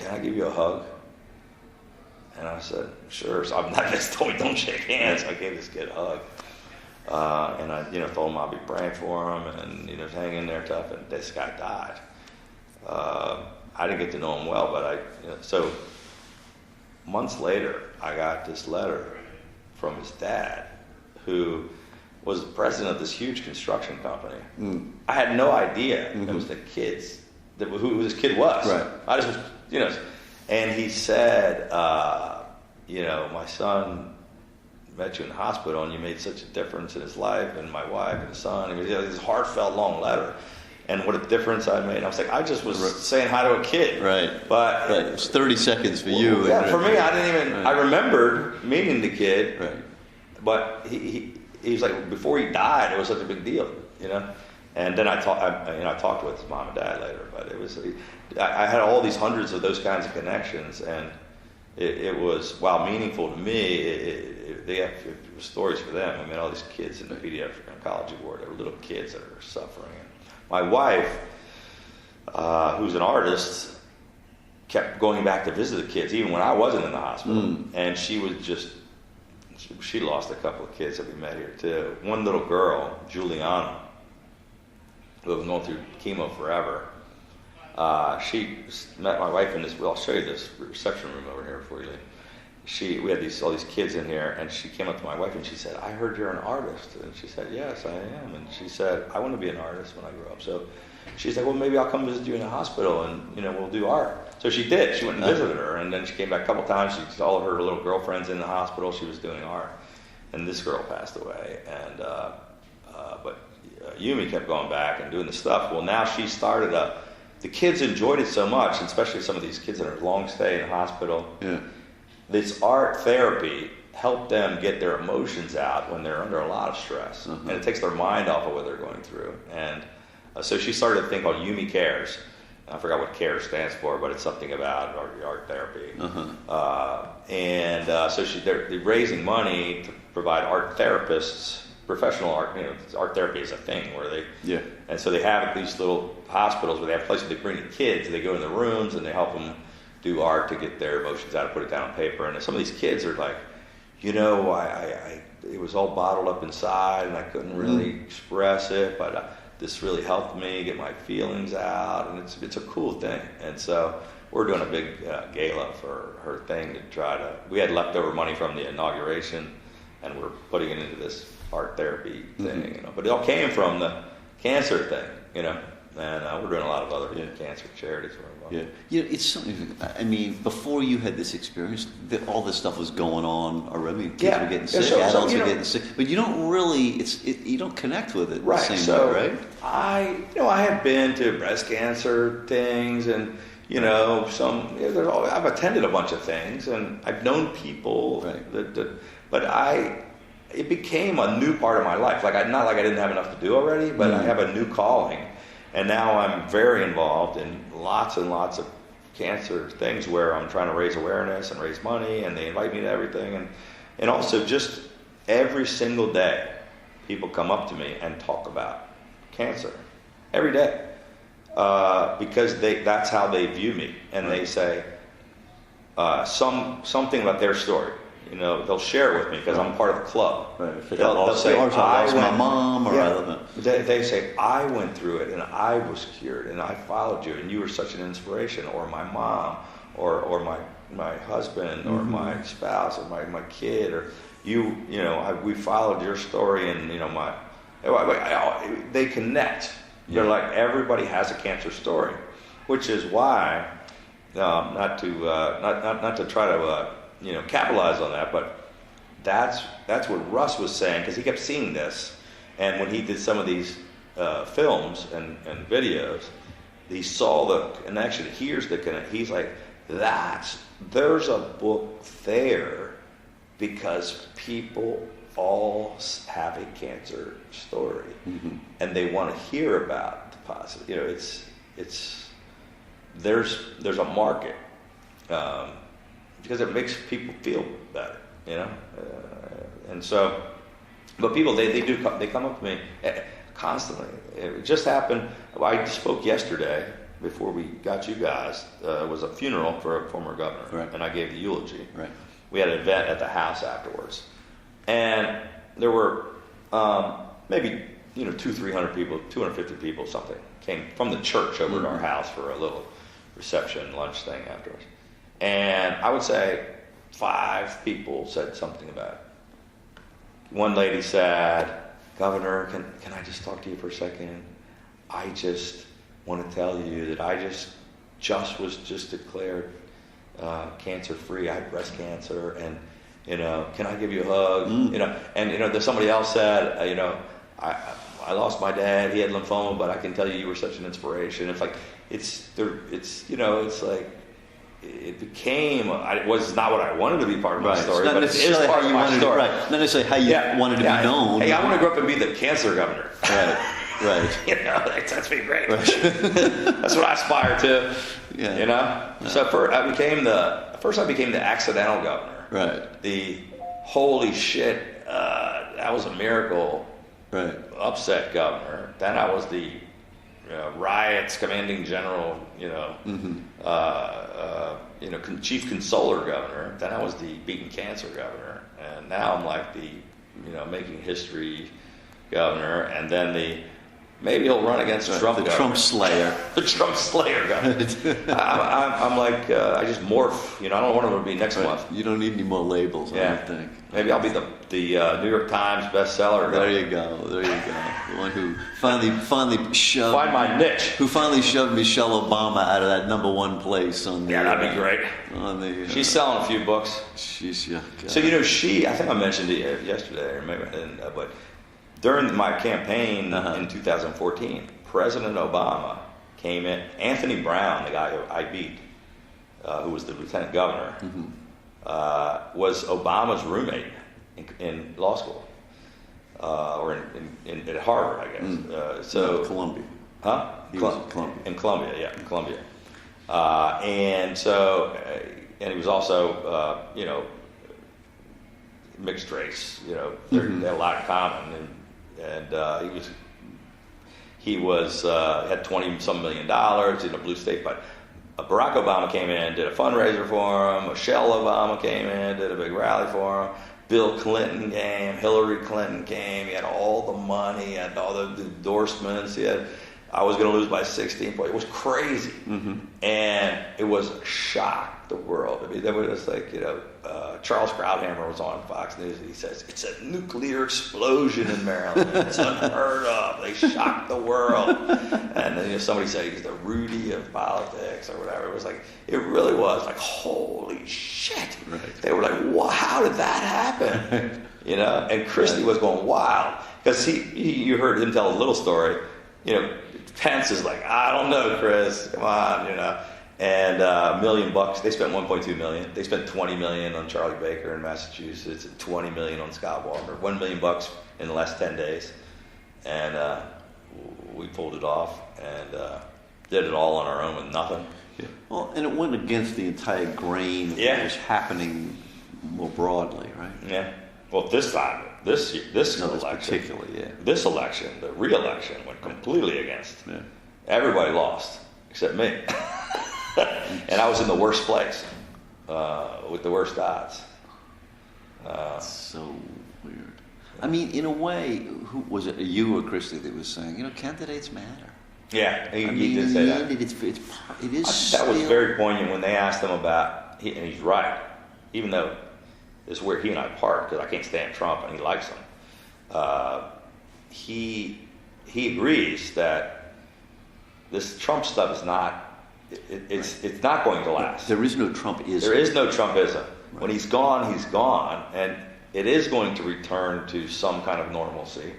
can I give you a hug? And I said, sure. So they told me don't shake hands. So I gave this kid a hug. And I, told him I'd be praying for him and, hang in there tough. And this guy died. I didn't get to know him well, but so months later, I got this letter from his dad, who was the president of this huge construction company. I had no idea it was the kids, who this kid was. Right. I just was, and he said, my son met you in the hospital and you made such a difference in his life and my wife and his son. It was this heartfelt long letter. And what a difference I made. I was like, I just was saying hi to a kid. Right. But it was 30 seconds for you. Yeah, for me, I didn't even, I remembered meeting the kid. Right. But he was like, before he died, it was such a big deal, And then I talked with his mom and dad later. But it was, I had all these hundreds of those kinds of connections. And it was, while meaningful to me, they have stories for them. I mean, all these kids in the pediatric oncology ward, there were little kids that are suffering. My wife, who's an artist, kept going back to visit the kids, even when I wasn't in the hospital. And she was she lost a couple of kids that we met here too. One little girl, Juliana, who was going through chemo forever, she met my wife in this, I'll show you this reception room over here before you leave. We had all these kids in here, and she came up to my wife and she said, I heard you're an artist. And she said, yes, I am. And she said, I want to be an artist when I grow up. So she said, well, maybe I'll come visit you in the hospital and, we'll do art. So she did. She went and visited her, and then she came back a couple times. She saw all of her little girlfriends in the hospital. She was doing art. And this girl passed away. And but Yumi kept going back and doing the stuff. Well, now she started the kids enjoyed it so much, and especially some of these kids that are long stay in the hospital. Yeah. This art therapy helped them get their emotions out when they're under a lot of stress. And it takes their mind off of what they're going through. And so she started a thing called Yumi Cares. I forgot what CARE stands for, but it's something about art therapy. So they're raising money to provide art therapists, professional art. Art therapy is a thing where they, and so they have these little hospitals where they have places they bring the kids. They go in the rooms and they help them do art to get their emotions out, put it down on paper. And some of these kids are like, it was all bottled up inside and I couldn't really express it, but this really helped me get my feelings out, and it's a cool thing. And so we're doing a big gala for her thing to we had leftover money from the inauguration, and we're putting it into this art therapy thing, But it all came from the cancer thing, And we're doing a lot of other cancer charities. It's something. I mean, before you had this experience, all this stuff was going on already. Kids were getting sick, adults were getting sick, but you don't really. You don't connect with it the same way, right? I have been to breast cancer things, and I've attended a bunch of things, and I've known people it became a new part of my life. Not like I didn't have enough to do already, but I have a new calling. And now I'm very involved in lots and lots of cancer things where I'm trying to raise awareness and raise money, and they invite me to everything. And also just every single day, people come up to me and talk about cancer. Every day. Because that's how they view me. And they say something about their story. They'll share it with me because I'm part of the club. Right. They'll say, I lost my mom, or I love it. They say, I went through it and I was cured and I followed you and you were such an inspiration, or my mom, or my husband, or my spouse, or my kid, or we followed your story, and they connect. They're like, everybody has a cancer story, which is why not to try to capitalize on that, but that's what Russ was saying, because he kept seeing this, and when he did some of these films and videos, he saw the connection. Here's the connection. He's like, there's a book there because people all have a cancer story, and they want to hear about the positive. There's a market. Because it makes people feel better, and so, but people they come up to me constantly. It just happened. I spoke yesterday before we got you guys, was a funeral for a former governor, right. and I gave the eulogy. Right. We had an event at the house afterwards, and there were maybe 200-300 people, 250 people, something came from the church over to our house for a little reception lunch thing afterwards, and I would say 5 people said something about it. One lady said, "Governor, can I just talk to you for a second? I just want to tell you that I was declared cancer-free. I had breast cancer, and can I give you a hug? And there's somebody else said, I lost my dad. He had lymphoma, but I can tell you were such an inspiration. It's like it became. It was not what I wanted to be part of my story, but it is part of my story. Right. Not necessarily how you wanted to be known. Hey, I want to grow up and be the cancer governor. Right. That's be great. Right. That's what I aspire to. Yeah. Yeah. So I became the accidental governor. Right. The holy shit, that was a miracle. Right. Upset governor. Then I was the riots commanding general. Chief consoler governor. Then I was the beaten cancer governor, and now I'm like the making history governor, and then maybe he'll run against Trump. The governor. Trump slayer. The Trump slayer governor. I'm like I just morph. I don't want him to be next month. You don't need any more labels. I don't think. Maybe I'll be the New York Times bestseller. There you go. The one who finally shoved. Find my niche. Who finally shoved Michelle Obama out of that #1 place on the. Yeah, that'd be great. She's selling a few books. So I think I mentioned it yesterday, or maybe I didn't, but during my campaign in 2014, President Obama came in. Anthony Brown, the guy who I beat, who was the lieutenant governor. Was Obama's roommate in law school, or at Harvard, I guess. Columbia. Huh? He was at Columbia. In Columbia, in Columbia. And he was also, mixed race. They had a lot in common, and he had $20-some million in a blue state, but. Barack Obama came in, did a fundraiser for him. Michelle Obama came in, did a big rally for him. Bill Clinton came. Hillary Clinton came. He had all the money. He had all the endorsements. I was going to lose by 16 points. It was crazy. And it was shocked the world. I mean, there was like, Charles Krauthammer was on Fox News, and he says, it's a nuclear explosion in Maryland. It's unheard of. They shocked the world. And then somebody said he's the Rudy of politics or whatever. It was like, it really was like, holy shit. Right. They were like, wow, how did that happen? And Christie was going wild. Because you heard him tell a little story. Pence is like, I don't know, Chris, come on, And $1 million, they spent $1.2 million. They spent $20 million on Charlie Baker in Massachusetts and $20 million on Scott Walker. $1 million in the last 10 days. And we pulled it off and did it all on our own with nothing. Yeah. Well, and it went against the entire grain of what was happening more broadly, right? Yeah. Well, this time, this election, particularly, this election, the re-election, went completely against. Yeah. Everybody lost except me. And I was in the worst place with the worst odds. So weird. I mean, in a way, who was it? You or Christie that was saying, candidates matter. Yeah, he did say that. It is. That was very poignant when they asked him about, and he's right. Even though this is where he and I part, because I can't stand Trump and he likes him. He agrees that this Trump stuff is not. It's not going to last. There is no Trumpism. There is no Trumpism. Right. When he's gone, and it is going to return to some kind of normalcy.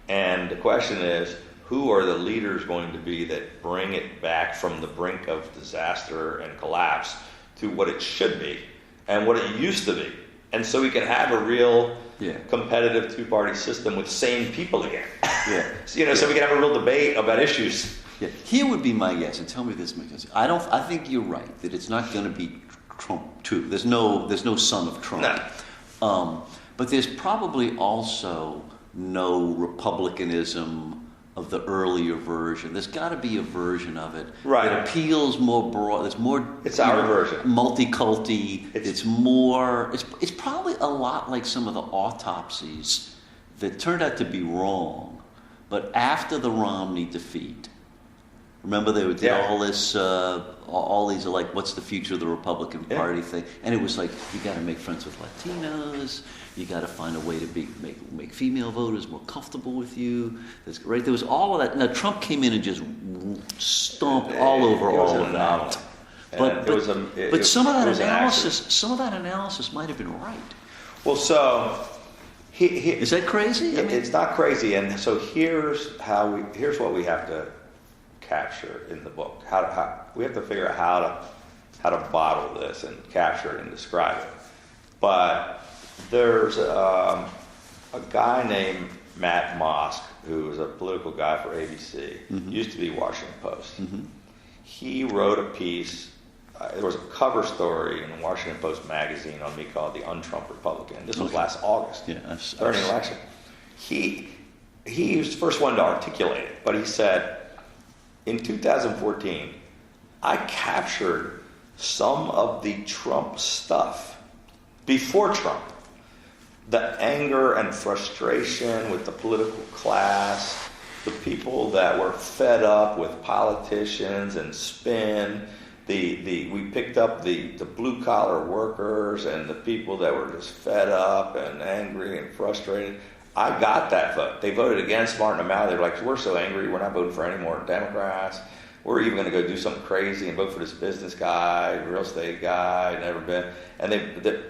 And the question is, who are the leaders going to be that bring it back from the brink of disaster and collapse to what it should be and what it used to be? And so we can have a real competitive two-party system with sane people again. So we can have a real debate about issues. Yeah. Here would be my guess, and tell me this, because I think you're right that it's not going to be Trump 2. There's no son of Trump. No. But there's probably also no republicanism of the earlier version. There's got to be a version of it that appeals more broad. It's more. It's our version. Multi-culty. It's more. It's probably a lot like some of the autopsies that turned out to be wrong, but after the Romney defeat. Remember they did all this, all these like, what's the future of the Republican Party thing, and it was like you got to make friends with Latinos, you got to find a way to make female voters more comfortable with you. Right? There was all of that. Now Trump came in and just stomped all over all of that. But some of that analysis might have been right. Well, so is that crazy? It's not crazy, and so here's what we have to capture in the book. We have to figure out how to bottle this and capture it and describe it. But there's a guy named Matt Mosk, who was a political guy for ABC, used to be Washington Post. He wrote a piece. There was a cover story in the Washington Post magazine on me called "The Un-Trump Republican." This was last August during the election. He was the first one to articulate it, but he said, in 2014, I captured some of the Trump stuff before Trump. The anger and frustration with the political class, the people that were fed up with politicians and spin. We picked up the blue collar workers and the people that were just fed up and angry and frustrated. I got that vote. They voted against Martin O'Malley. They're like, we're so angry, we're not voting for any more Democrats. We're even going to go do something crazy and vote for this business guy, real estate guy, never been. And the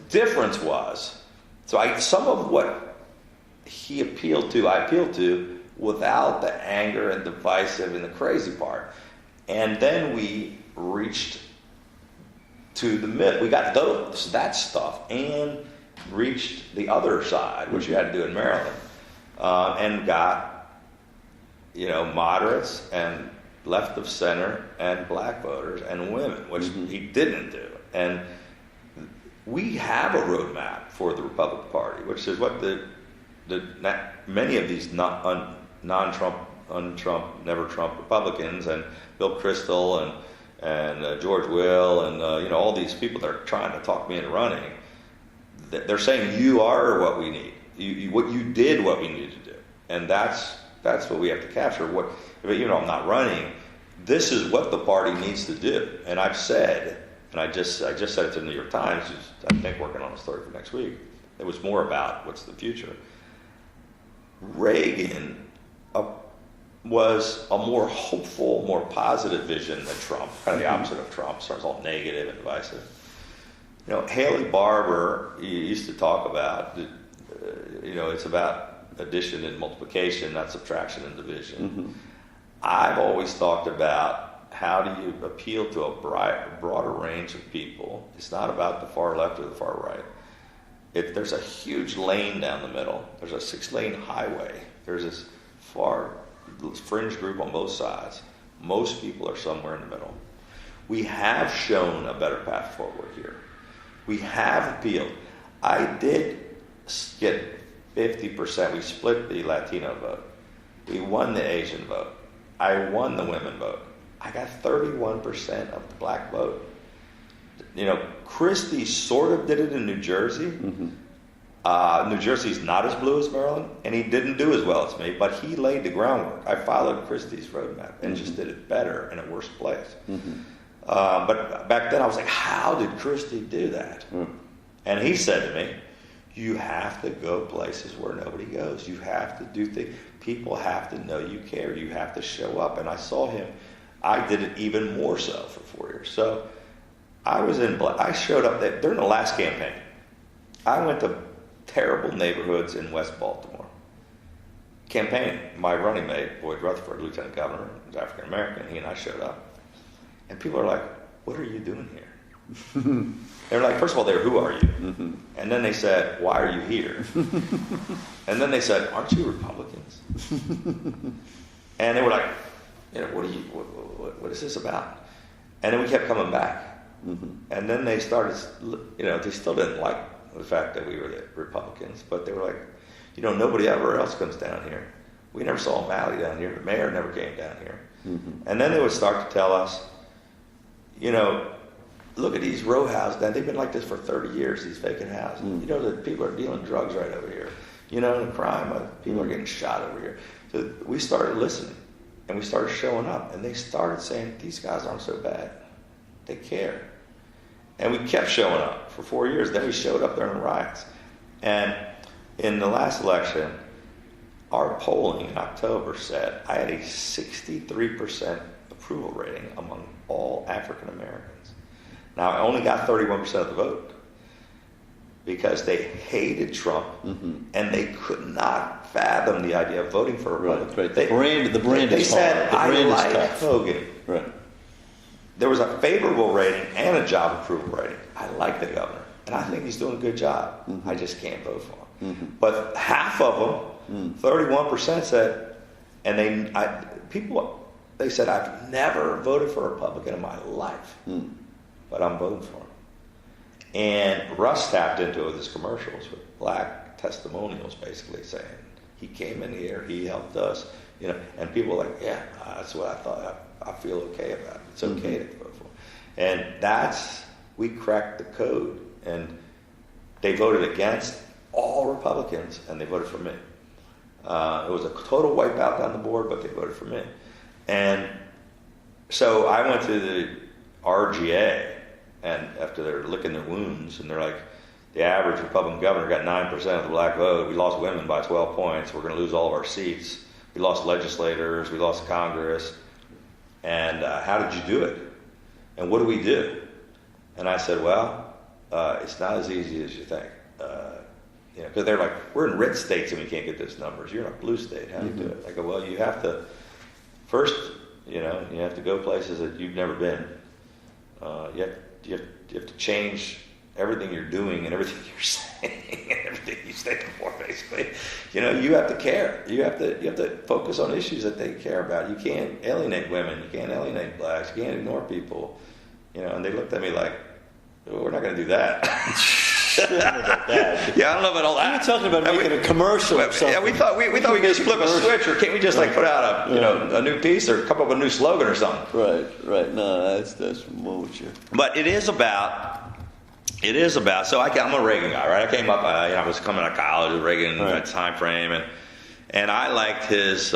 difference was, some of what he appealed to, I appealed to, without the anger and divisive and the crazy part. And then we reached to the middle. We got that stuff and reached the other side, which you had to do in Maryland, and got, moderates and left of center and black voters and women, which he didn't do. And we have a roadmap for the Republican Party, which is what many of these non-Trump, un-Trump, never Trump Republicans and Bill Kristol and George Will and all these people that are trying to talk me into running. They're saying you are what we need. What you did, what we need to do, and that's what we have to capture. I'm not running. This is what the party needs to do, and I've said, and I just said it to the New York Times. I think working on a story for next week. It was more about what's the future. Reagan was a more hopeful, more positive vision than Trump. Kind of the opposite of Trump. So it's all negative and divisive. Haley Barbour used to talk about, it's about addition and multiplication, not subtraction and division. I've always talked about how do you appeal to a broader range of people. It's not about the far left or the far right. There's a huge lane down the middle. There's a 6-lane highway. There's this far fringe group on both sides. Most people are somewhere in the middle. We have shown a better path forward here. We have appealed. I did get 50%. We split the Latino vote. We won the Asian vote. I won the women vote. I got 31% of the black vote. Christie sort of did it in New Jersey. New Jersey's not as blue as Maryland, and he didn't do as well as me, but he laid the groundwork. I followed Christie's roadmap and just did it better in a worse place. But back then I was like, how did Christie do that? And he said to me, you have to go places where nobody goes. You have to do things. People have to know you care. You have to show up. And I saw him. I did it even more so for 4 years. So I showed up there during the last campaign. I went to terrible neighborhoods in West Baltimore. Campaigning. My running mate, Boyd Rutherford, lieutenant governor, was African American. He and I showed up. And people are like, what are you doing here? They're like, first of all, who are you? And then they said, why are you here? And then they said, aren't you Republicans? And they were like, what is this about? And then we kept coming back. And then they started, they still didn't like the fact that we were the Republicans, but they were like, nobody ever else comes down here. We never saw O'Malley down here. The mayor never came down here. And then they would start to tell us, you know, look at these row houses. They've been like this for 30 years, these vacant houses. You know, that people are dealing drugs right over here. You know, the crime, people are getting shot over here. So we started listening, and we started showing up, and they started saying, these guys aren't so bad. They care. And we kept showing up for 4 years. Then we showed up during the riots. And in the last election, our polling in October said I had a 63% approval rating among all African Americans. Now, I only got 31% of the vote because they hated Trump and they could not fathom the idea of voting for a Republican. Right. The brand they is said, hard. I like Hogan. Right. There was a favorable rating and a job approval rating. I like the governor, and I think he's doing a good job. I just can't vote for him. But half of them, 31% said, and they said, I've never voted for a Republican in my life, but I'm voting for him. And Russ tapped into it with his commercials with black testimonials, basically saying he came in here, he helped us, you know, and people were like, yeah, that's what I thought. I feel okay about it. It's okay to vote for him. And we cracked the code, and they voted against all Republicans, and they voted for me. It was a total wipeout down the board, but they voted for me. And so I went to the RGA, and after they're licking their wounds, and they're like, the average Republican governor got 9% of the black vote. We lost women by 12 points. We're going to lose all of our seats. We lost legislators. We lost Congress. And how did you do it? And what do we do? And I said, well, it's not as easy as you think. You know, because they're like, we're in red states and we can't get those numbers. You're in a blue state. How do you do it? I go, well, you have to, first, you know, you have to go places that you've never been. You have to change everything you're doing and everything you're saying and everything you stand for, basically. You know, you have to care. You have to focus on issues that they care about. You can't alienate women. You can't alienate blacks. You can't ignore people. You know, and they looked at me like, well, we're not going to do that. I don't know about that. Yeah, I don't know about all that. You were talking about making a commercial or something. Yeah, we thought we could just flip a switch, or can't we just like put out a new piece or come up with a new slogan or something? Right. No, that's more what you. But it is about. So I'm a Reagan guy, right? I came up. I was coming out of college with Reagan that time frame, and I liked his.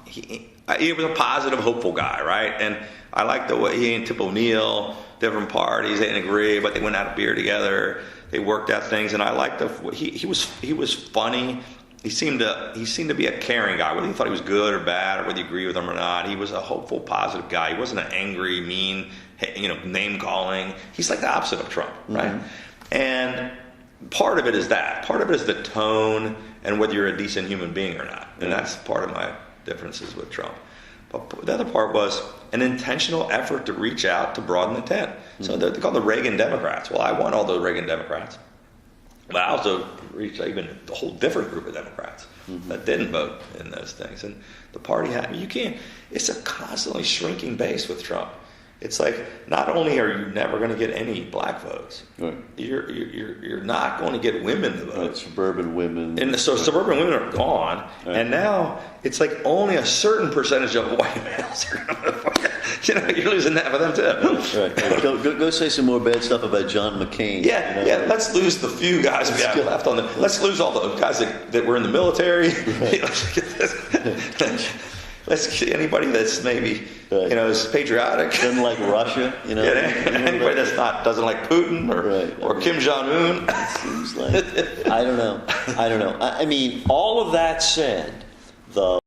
He was a positive, hopeful guy, right? And I liked the way he and Tip O'Neill, different parties, they didn't agree, but they went out of beer together. They worked out things, and I liked he was funny. He seemed to be a caring guy, whether you thought he was good or bad, or whether you agree with him or not. He was a hopeful, positive guy. He wasn't an angry, mean, name calling. He's like the opposite of Trump, right? And part of it is that. Part of it is the tone and whether you're a decent human being or not. And that's part of my differences with Trump. But the other part was an intentional effort to reach out to broaden the tent. So they're called the Reagan Democrats. Well, I won all the Reagan Democrats. But I also reached even a whole different group of Democrats that didn't vote in those things. And the party it's a constantly shrinking base with Trump. It's like, not only are you never going to get any black votes, you're not going to get women to vote. Suburban women. And so suburban women are gone, and now it's like only a certain percentage of white males are going to vote. You're losing that for them too. Right. Go say some more bad stuff about John McCain. Yeah. Let's lose the few guys we have left on the. Let's lose all the guys that were in the military. Right. Let's get anybody that's maybe is patriotic. Doesn't like Russia, Anybody that's doesn't like Putin or Kim Jong Un. It seems like I don't know. I mean, all of that said, the